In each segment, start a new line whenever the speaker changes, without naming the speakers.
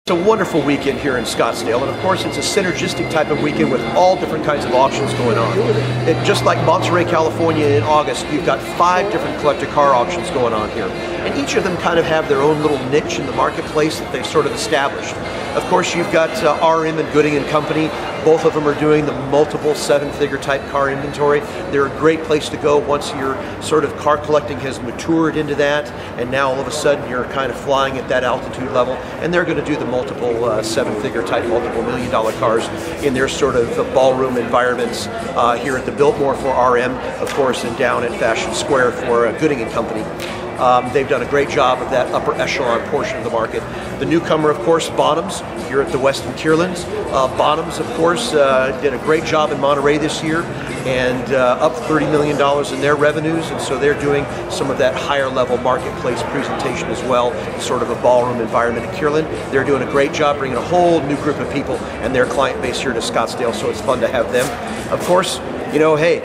It's a wonderful weekend here in Scottsdale, and of course it's a synergistic type of weekend with all different kinds of auctions going on. Just like Monterey, California in August, you've got 5 different collector car auctions going on here. And each of them kind of have their own little niche in the marketplace that they've sort of established. Of course, you've got RM and Gooding & Company. Both of them are doing the multiple 7-figure type car inventory. They're a great place to go once your sort of car collecting has matured into that, and now all of a sudden you're kind of flying at that altitude level. And they're going to do the multiple 7-figure type, multiple $1-million cars in their sort of ballroom environments here at the Biltmore for RM, of course, and down at Fashion Square for Gooding & Company. They've done a great job of that upper echelon portion of the market. The newcomer, of course, Bonhams, here at the Westin Kierlands. Bonhams, of course, did a great job in Monterey this year and up $30 million in their revenues, and so they're doing some of that higher level marketplace presentation as well, sort of a ballroom environment at Kierland. They're doing a great job bringing a whole new group of people and their client base here to Scottsdale, so it's fun to have them. Of course, you know, hey,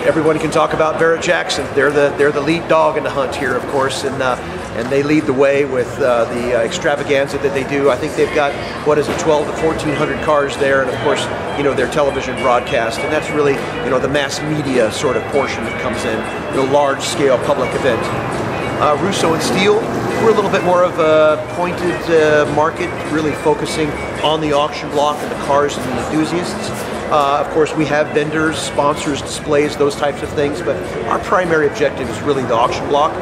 everyone can talk about Barrett Jackson. They're the lead dog in the hunt here, of course, and they lead the way with the extravaganza that they do. I think they've got, what is it, 12 to 1,400 cars there, and of course, you know, their television broadcast, and that's really, you know, the mass media sort of portion that comes in, the large-scale public event. Russo and Steele, we're a little bit more of a pointed market, really focusing on the auction block and the cars and the enthusiasts. Of course, we have vendors, sponsors, displays, those types of things, but our primary objective is really the auction block.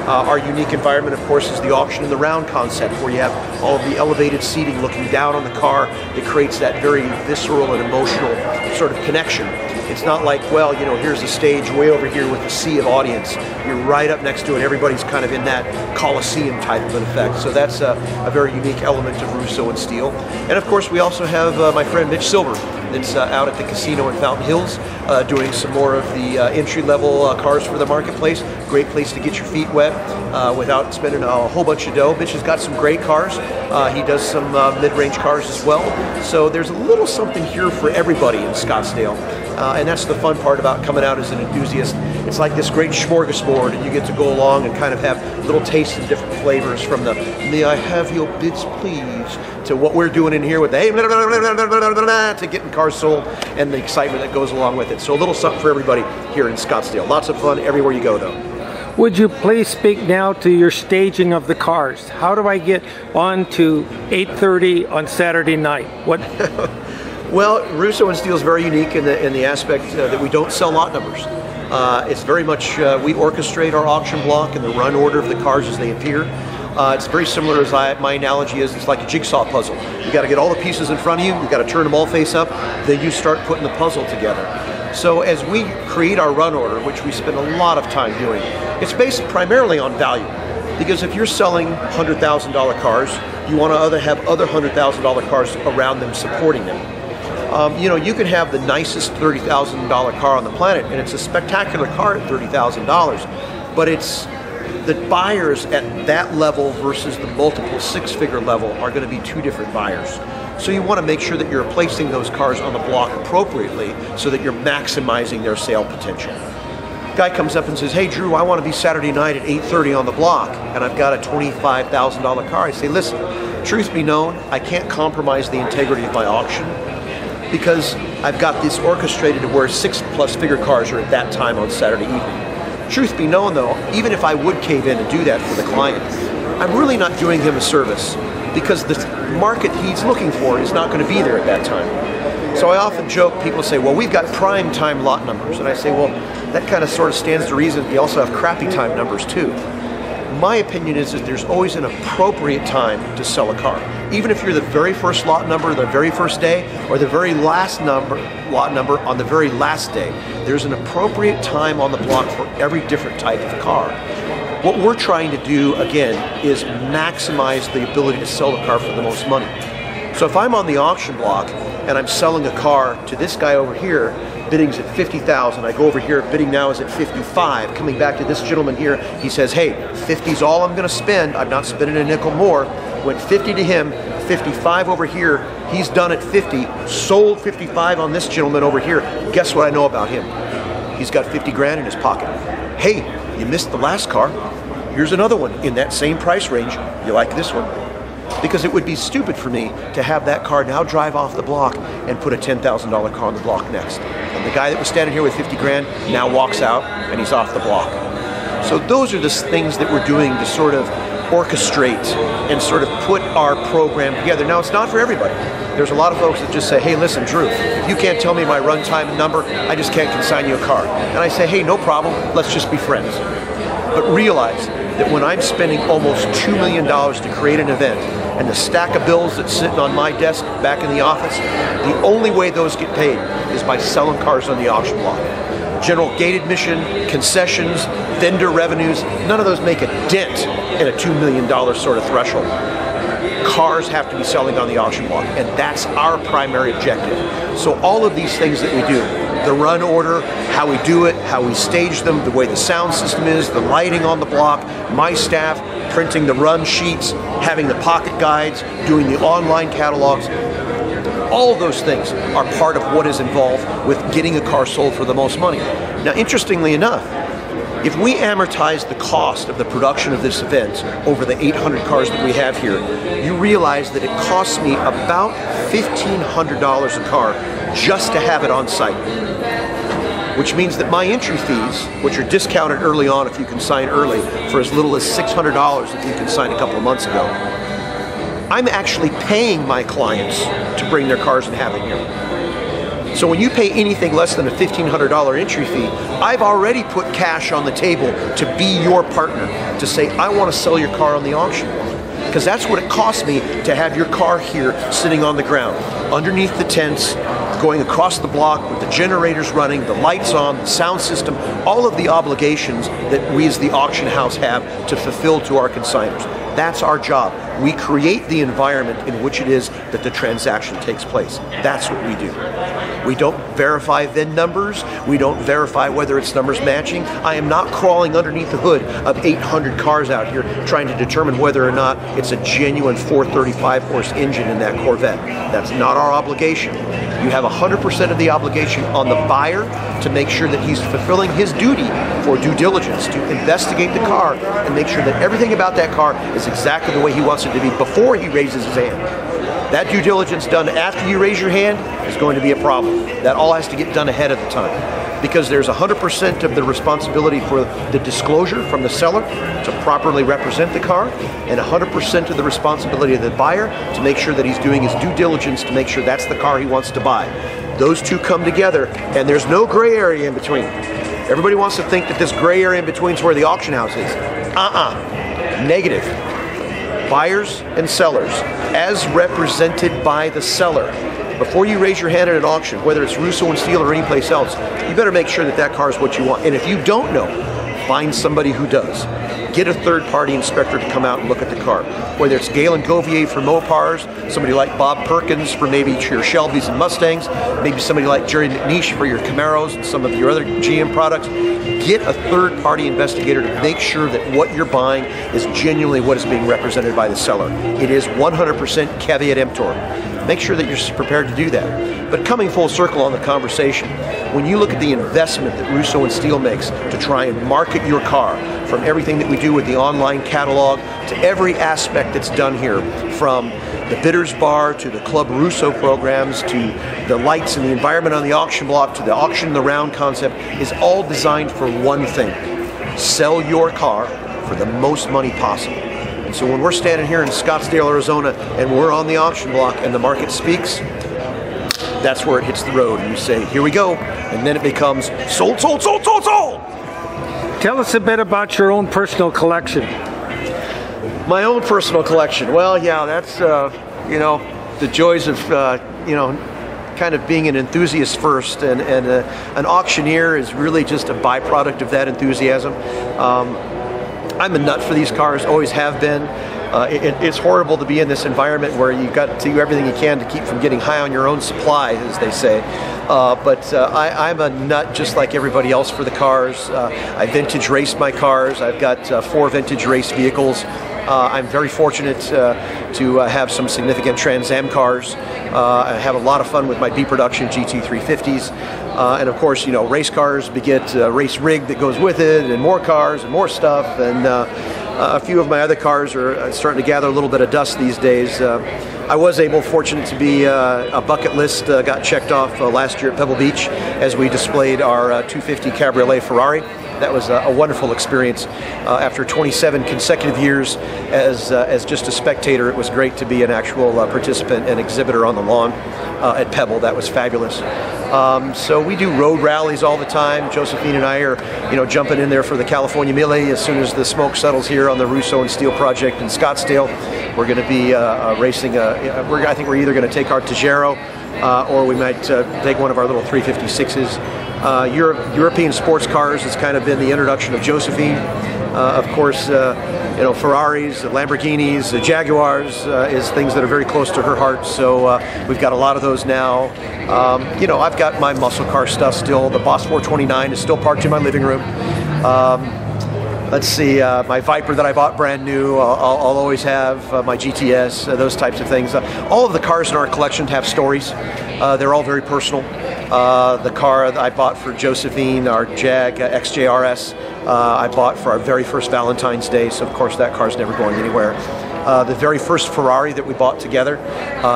Our unique environment, of course, is the auction in the round concept, where you have all of the elevated seating looking down on the car. It creates that very visceral and emotional sort of connection. It's not like, well, you know, here's a stage way over here with a sea of audience. You're right up next to it. Everybody's kind of in that Coliseum type of an effect. So that's a very unique element of Russo and Steele. And of course, we also have my friend Mitch Silver, that's out at the casino in Fountain Hills, doing some more of the entry-level cars for the marketplace. Great place to get your feet wet without spending a whole bunch of dough. Mitch has got some great cars. He does some mid-range cars as well. So there's a little something here for everybody in Scottsdale. And that's the fun part about coming out as an enthusiast. It's like this great smorgasbord, and you get to go along and kind of have little tastes of different flavors, from the "may I have your bids please" to what we're doing in here with the "hey," to getting cars sold and the excitement that goes along with it. So a little something for everybody here in Scottsdale. Lots of fun everywhere you go, though.
Would you please speak now to your staging of the cars? How do I get on to 8:30 on Saturday night? What?
Well, Russo and Steele is very unique in the aspect that we don't sell lot numbers. It's very much, we orchestrate our auction block and the run order of the cars as they appear. It's very similar, as my analogy is, it's like a jigsaw puzzle. You got to get all the pieces in front of you, you got to turn them all face up, then you start putting the puzzle together. So as we create our run order, which we spend a lot of time doing, it's based primarily on value. Because if you're selling $100,000 cars, you want to have other $100,000 cars around them supporting them. You know, you can have the nicest $30,000 car on the planet, and it's a spectacular car at $30,000, but it's the buyers at that level versus the multiple 6-figure level are going to be 2 different buyers. So you want to make sure that you're placing those cars on the block appropriately so that you're maximizing their sale potential. Guy comes up and says, "Hey Drew, I want to be Saturday night at 8:30 on the block, and I've got a $25,000 car." I say, "Listen, truth be known, I can't compromise the integrity of my auction, because I've got this orchestrated to where 6+ figure cars are at that time on Saturday evening. Truth be known though, even if I would cave in and do that for the client, I'm really not doing him a service, because the market he's looking for is not going to be there at that time." So I often joke, people say, "Well, we've got prime time lot numbers." And I say, well, that kind of sort of stands to reason. We also have crappy time numbers too. My opinion is that there's always an appropriate time to sell a car. Even if you're the very first lot number the very first day, or the very last lot number on the very last day, there's an appropriate time on the block for every different type of car. What we're trying to do, again, is maximize the ability to sell the car for the most money. So if I'm on the auction block and I'm selling a car to this guy over here, bidding's at 50,000. I go over here, bidding now is at 55. Coming back to this gentleman here, he says, "Hey, 50's all I'm going to spend. I'm not spending a nickel more." Went 50 to him, 55 over here. He's done at 50. Sold 55 on this gentleman over here. Guess what I know about him? He's got 50 grand in his pocket. "Hey, you missed the last car. Here's another one in that same price range. You like this one?" because it would be stupid for me to have that car now drive off the block and put a $10,000 car on the block next. And the guy that was standing here with 50 grand now walks out and he's off the block. So those are the things that we're doing to sort of orchestrate and sort of put our program together. Now, it's not for everybody. There's a lot of folks that just say, hey, listen, Drew, if you can't tell me my runtime number, I just can't consign you a car. And I say, hey, no problem, let's just be friends. But realize that when I'm spending almost $2 million to create an event, and the stack of bills that's sitting on my desk back in the office, the only way those get paid is by selling cars on the auction block. General gate admission, concessions, vendor revenues, none of those make a dent in a $2 million sort of threshold. Cars have to be selling on the auction block, and that's our primary objective. So all of these things that we do, the run order, how we do it, how we stage them, the way the sound system is, the lighting on the block, my staff printing the run sheets, having the pocket guides, doing the online catalogs, all of those things are part of what is involved with getting a car sold for the most money. Now, interestingly enough, if we amortize the cost of the production of this event over the 800 cars that we have here, you realize that it costs me about $1,500 a car just to have it on site. Which means that my entry fees, which are discounted early on if you can sign early, for as little as $600 if you can sign a couple of months ago, I'm actually paying my clients to bring their cars and have it here. So when you pay anything less than a $1,500 entry fee, I've already put cash on the table to be your partner, to say, I want to sell your car on the auction block. Because that's what it costs me to have your car here sitting on the ground, underneath the tents, going across the block with the generators running, the lights on, the sound system, all of the obligations that we as the auction house have to fulfill to our consigners. That's our job. We create the environment in which it is that the transaction takes place. That's what we do. We don't verify VIN numbers. We don't verify whether it's numbers matching. I am not crawling underneath the hood of 800 cars out here trying to determine whether or not it's a genuine 435 horse engine in that Corvette. That's not our obligation. You have 100% of the obligation on the buyer to make sure that he's fulfilling his duty for due diligence, to investigate the car and make sure that everything about that car is exactly the way he wants it to be before he raises his hand. That due diligence done after you raise your hand is going to be a problem. That all has to get done ahead of the time, because there's 100% of the responsibility for the disclosure from the seller to properly represent the car, and 100% of the responsibility of the buyer to make sure that he's doing his due diligence to make sure that's the car he wants to buy. Those two come together, and there's no gray area in between. Everybody wants to think that this gray area in between is where the auction house is. Negative. Buyers and sellers, as represented by the seller. Before you raise your hand at an auction, whether it's Russo and Steele or any place else, you better make sure that that car is what you want. And if you don't know, find somebody who does. Get a third-party inspector to come out and look at the car. Whether it's Galen Govier for Mopars, somebody like Bob Perkins for maybe your Shelbys and Mustangs, maybe somebody like Jerry McNeish for your Camaros and some of your other GM products. Get a third-party investigator to make sure that what you're buying is genuinely what is being represented by the seller. It is 100% caveat emptor. Make sure that you're prepared to do that. But coming full circle on the conversation, when you look at the investment that Russo and Steele makes to try and market your car, from everything that we do with the online catalog to every aspect that's done here, from the Bidders Bar to the Club Russo programs to the lights and the environment on the auction block to the auction in the round concept, is all designed for one thing: sell your car for the most money possible. And so when we're standing here in Scottsdale, Arizona, and we're on the auction block and the market speaks, that's where it hits the road, and you say, here we go, and then it becomes sold, sold, sold, sold, sold.
Tell us a bit about your own personal collection.
My own personal collection. Well, yeah, that's, you know, the joys of, you know, kind of being an enthusiast first, and an auctioneer is really just a byproduct of that enthusiasm. I'm a nut for these cars, always have been. It's horrible to be in this environment where you've got to do everything you can to keep from getting high on your own supply, as they say. But I'm a nut just like everybody else for the cars. I vintage race my cars. I've got 4 vintage race vehicles. I'm very fortunate to have some significant Trans Am cars. I have a lot of fun with my B Production GT350s. And of course, you know, race cars beget race rig that goes with it, and more cars and more stuff. And A few of my other cars are starting to gather a little bit of dust these days. I was fortunate to be a bucket list got checked off last year at Pebble Beach as we displayed our 250 Cabriolet Ferrari. That was a wonderful experience. After 27 consecutive years as just a spectator, it was great to be an actual participant and exhibitor on the lawn at Pebble. That was fabulous. So we do road rallies all the time. Josephine and I are, jumping in there for the California Melee as soon as the smoke settles here on the Russo and Steel project in Scottsdale. We're going to be racing. I think we're either going to take our Tejero or we might take one of our little 356s. European sports cars has kind of been the introduction of Josephine. Of course, Ferraris, Lamborghinis, Jaguars is things that are very close to her heart. So we've got a lot of those now. I've got my muscle car stuff still. The Boss 429 is still parked in my living room. Let's see, my Viper that I bought brand new, I'll always have my GTS, those types of things. All of the cars in our collection have stories. They're all very personal. The car that I bought for Josephine, our Jag XJRS, I bought for our very first Valentine's Day, so of course that car's never going anywhere. The very first Ferrari that we bought together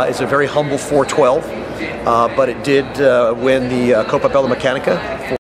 is a very humble 412, but it did win the Coppa Bella Meccanica